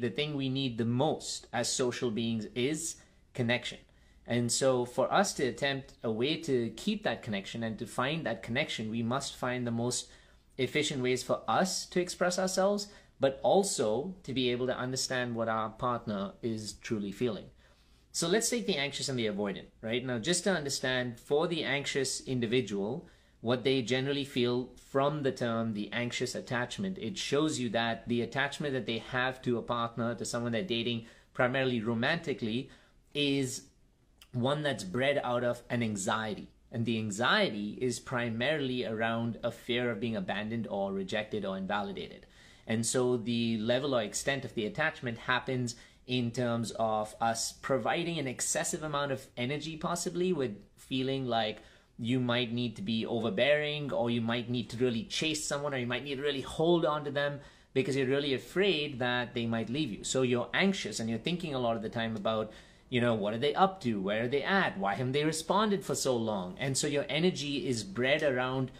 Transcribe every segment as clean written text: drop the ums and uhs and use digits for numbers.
the thing we need the most as social beings is connection. And so for us to attempt a way to keep that connection and to find that connection, we must find the most efficient ways for us to express ourselves, but also to be able to understand what our partner is truly feeling. So let's take the anxious and the avoidant, right? Now, just to understand, for the anxious individual, what they generally feel from the term the anxious attachment, it shows you that the attachment that they have to a partner, to someone they're dating, primarily romantically, is one that's bred out of an anxiety. And the anxiety is primarily around a fear of being abandoned or rejected or invalidated. And so the level or extent of the attachment happens in terms of us providing an excessive amount of energy, possibly, with feeling like you might need to be overbearing, or you might need to really chase someone, or you might need to really hold on to them because you're really afraid that they might leave you. So you're anxious and you're thinking a lot of the time about, you know, what are they up to? Where are they at? Why haven't they responded for so long? And so your energy is bred around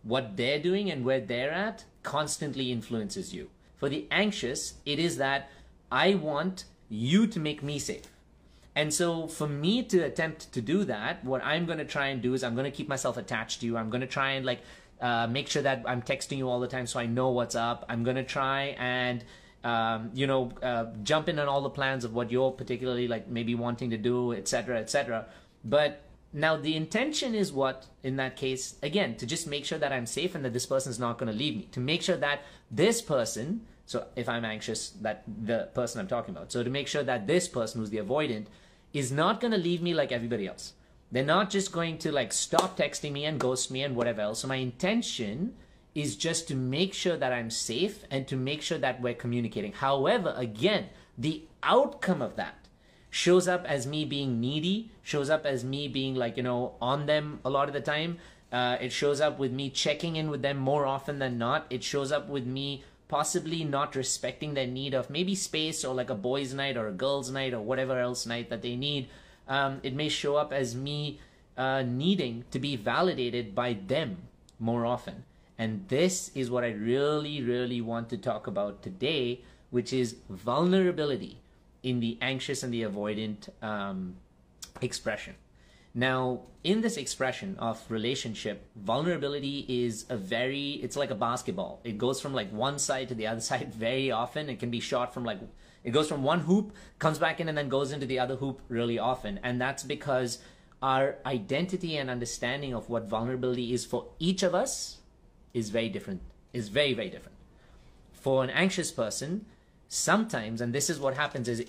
what they're doing, and where they're at constantly influences you. For the anxious, it is that I want you to make me safe. And so for me to attempt to do that, what I'm going to try and do is I'm going to keep myself attached to you. I'm going to try and make sure that I'm texting you all the time so I know what's up. I'm going to try and jump in on all the plans of what you're particularly maybe wanting to do, etc., etc. But now the intention is what, in that case, again, to just make sure that I'm safe and that this person's not going to leave me. To make sure that this person, so if I'm anxious, that the person I'm talking about, so to make sure that this person who's the avoidant is not going to leave me like everybody else. They're not just going to stop texting me and ghost me and whatever else. So my intention is just to make sure that I'm safe and to make sure that we're communicating. However, again, the outcome of that shows up as me being needy, shows up as me being on them a lot of the time. It shows up with me checking in with them more often than not. It shows up with me possibly not respecting their need of maybe space, or a boys' night or a girls' night or whatever else night that they need. It may show up as me needing to be validated by them more often. And this is what I really, really want to talk about today, which is vulnerability in the anxious and the avoidant expression. Now, in this expression of relationship, vulnerability is it's like a basketball. It goes from one side to the other side very often. It can be shot from it goes from one hoop, comes back in, and then goes into the other hoop really often. And that's because our identity and understanding of what vulnerability is for each of us is very different, is very, very different. For an anxious person, sometimes, and this is what happens, is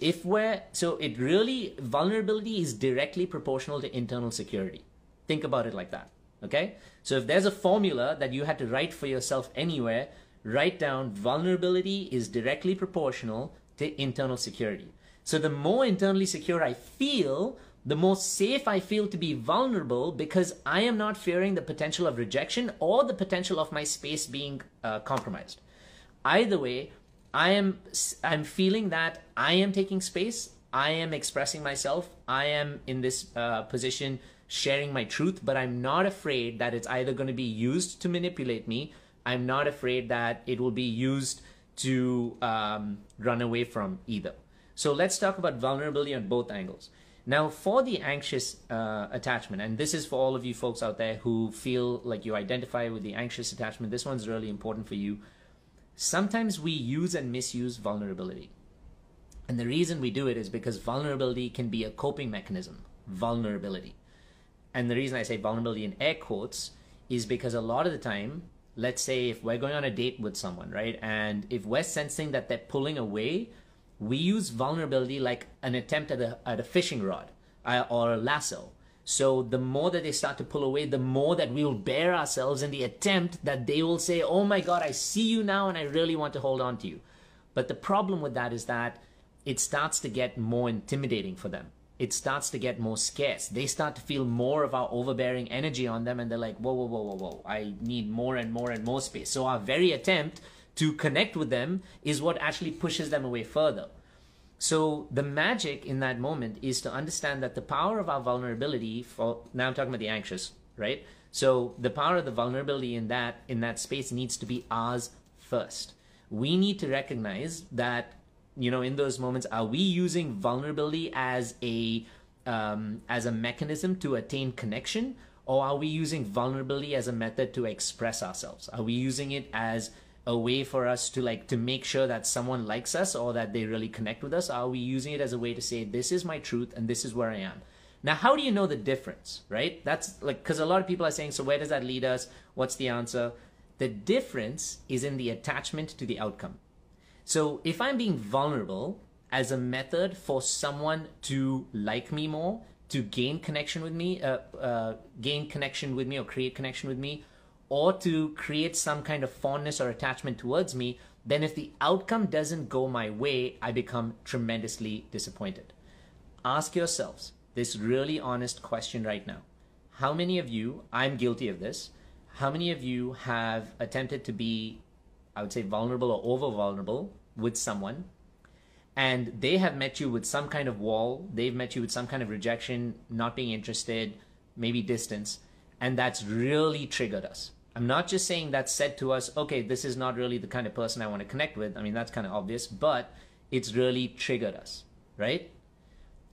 vulnerability is directly proportional to internal security. Think about it like that, okay? So if there's a formula that you had to write for yourself anywhere, write down vulnerability is directly proportional to internal security. So the more internally secure I feel, the more safe I feel to be vulnerable, because I am not fearing the potential of rejection or the potential of my space being compromised. Either way, I'm feeling that I am taking space, I am expressing myself, I am in this position sharing my truth, but I'm not afraid that it's either going to be used to manipulate me. I'm not afraid that it will be used to run away from either. So let's talk about vulnerability on both angles. Now, for the anxious attachment, and this is for all of you folks out there who feel like you identify with the anxious attachment, this one's really important for you. Sometimes we use and misuse vulnerability. And the reason we do it is because vulnerability can be a coping mechanism, vulnerability. And the reason I say vulnerability in air quotes is because a lot of the time, let's say if we're going on a date with someone, right? And if we're sensing that they're pulling away, we use vulnerability like an attempt at a fishing rod or a lasso. So the more that they start to pull away, the more that we will bear ourselves in the attempt that they will say, oh my God, I see you now and I really want to hold on to you. But the problem with that is that it starts to get more intimidating for them. It starts to get more scarce. They start to feel more of our overbearing energy on them, and they're like, whoa, whoa, whoa, whoa, whoa, I need more and more and more space. So our very attempt to connect with them is what actually pushes them away further. So the magic in that moment is to understand that the power of our vulnerability, now I'm talking about the anxious, right? So the power of the vulnerability in that space needs to be ours first. We need to recognize that in those moments, are we using vulnerability as a mechanism to attain connection, or are we using vulnerability as a method to express ourselves? Are we using it as a way for us to make sure that someone likes us or that they really connect with us? Are we using it as a way to say, this is my truth and this is where I am? Now, how do you know the difference, right? That's like, because a lot of people are saying, so where does that lead us? What's the answer? The difference is in the attachment to the outcome. So if I'm being vulnerable as a method for someone to like me more, to gain connection with me, or create connection with me, or to create some kind of fondness or attachment towards me, then if the outcome doesn't go my way, I become tremendously disappointed. Ask yourselves this really honest question right now. How many of you, I'm guilty of this, how many of you have attempted to be, I would say, vulnerable or over vulnerable with someone, and they have met you with some kind of wall, they've met you with some kind of rejection, not being interested, maybe distance, and that's really triggered us? I'm not just saying that said to us, okay, this is not really the kind of person I want to connect with. I mean, that's kind of obvious, but it's really triggered us, right?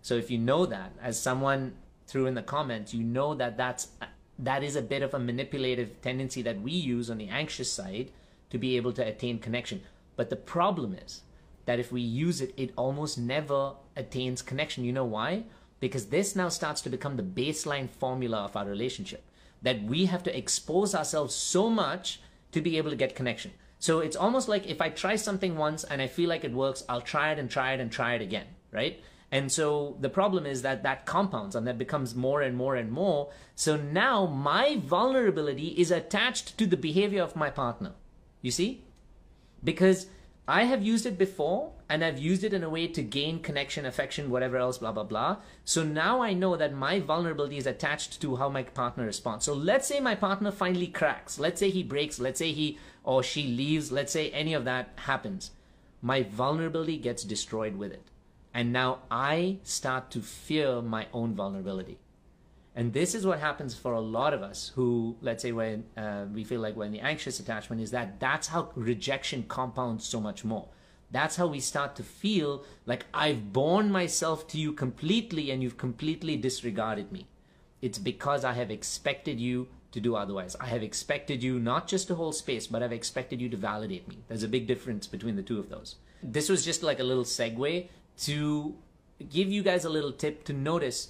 So if you know that, as someone threw in the comments, you know that that is a bit of a manipulative tendency that we use on the anxious side to be able to attain connection. But the problem is that if we use it, it almost never attains connection. You know why? Because this now starts to become the baseline formula of our relationship, that we have to expose ourselves so much to be able to get connection. So it's almost like if I try something once and I feel like it works, I'll try it and try it and try it again, right? And so the problem is that that compounds and that becomes more and more and more. So now my vulnerability is attached to the behavior of my partner. You see? Because I have used it before and I've used it in a way to gain connection, affection, whatever else, blah, blah, blah. So now I know that my vulnerability is attached to how my partner responds. So let's say my partner finally cracks. Let's say he breaks. Let's say he or she leaves. Let's say any of that happens. My vulnerability gets destroyed with it. And now I start to fear my own vulnerability. And this is what happens for a lot of us who, let's say, when we feel like we're in the anxious attachment, is that that's how rejection compounds so much more. That's how we start to feel like I've borne myself to you completely and you've completely disregarded me. It's because I have expected you to do otherwise. I have expected you not just to hold space, but I've expected you to validate me. There's a big difference between the two of those. This was just like a little segue to give you guys a little tip to notice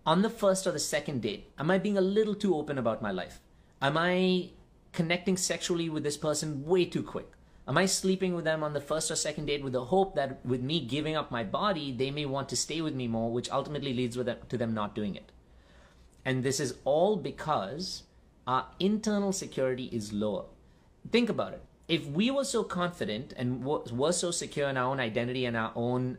on the first or the second date, am I being a little too open about my life? Am I connecting sexually with this person way too quick? Am I sleeping with them on the first or second date with the hope that with me giving up my body, they may want to stay with me more, which ultimately leads to them not doing it? And this is all because our internal security is lower. Think about it. If we were so confident and were so secure in our own identity and our own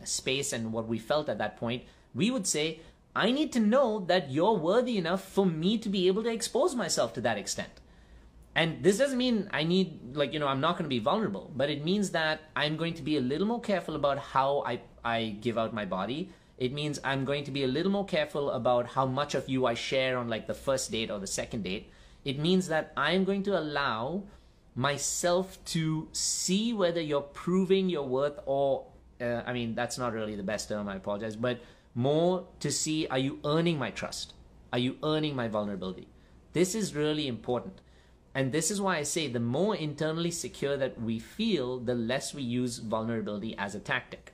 space and what we felt at that point, we would say, I need to know that you're worthy enough for me to be able to expose myself to that extent. And this doesn't mean I need, I'm not going to be vulnerable, but it means that I'm going to be a little more careful about how I give out my body. It means I'm going to be a little more careful about how much of you I share on like the first date or the second date. It means that I'm going to allow myself to see whether you're proving your worth or, that's not really the best term, I apologize, but more to see, are you earning my trust? Are you earning my vulnerability? This is really important. And this is why I say the more internally secure that we feel, the less we use vulnerability as a tactic.